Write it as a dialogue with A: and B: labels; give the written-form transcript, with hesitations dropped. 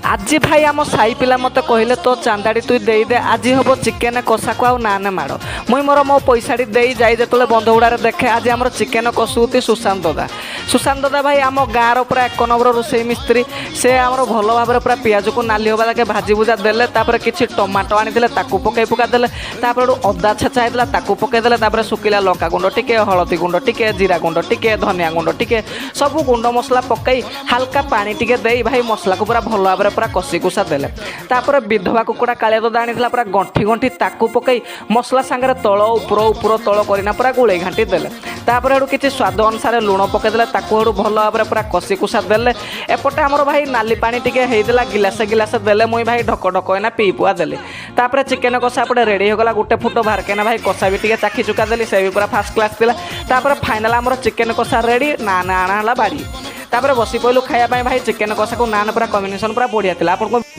A: आज भाई आम साई पिला मत कहले तो चांदाड़ी तु दे आज हम चिकेन कषा को आउ नाने माड़ मुई मोर मो पैसाटी दे जाए जो बंध गुड़ारे देखे आज आम चिकेन कषुती सुशांत दादा भाई आम गाँव पूरा एक नंबर रोसई मिस्त्री से आम भल भाव पूरा पियाज को नाली हवा लगे भाजी भुजा देले किसी टमाटो आनी पकई पुका देले अदा छेचा होता पकईदे शुखिला लंका गुंड टिके हलदी गुंड टिके जीरा गुंड टिके धनिया गुंड टिके सब गुंड मसला पकई हाल्का पानी टिके दे भाई मसला को पूरा भल भाव पूरा कषि कुषा देले विधवा कुकुड़ा कालिया दादा आनी पूरा गंठी गंठी ताकू पकई मसला सांगे तल उपर तल करना पूरा गोले घाटी देले किसी स्वाद अनुसार लुण पकईदे भल भाव पूरा कषि कुषा देले एपटे आमर भाई नाली पानी टिके होता गिलासे गिलासे देले मुई भाई ढक ढक होना पी पुआ देली चिकेन कषा एपटे रेडी होगला गोटे फुट बाहर के भाई कषा भी टिके चाखी चुका देली से भी पूरा फास्ट क्लास था फाइनाल आमर चिकेन कषा रेडी नान आना बाड़ी बसी पड़ू खाया भाई चिकेन कषा को नान पूरा कम्बिनेसन पूरा बढ़िया था।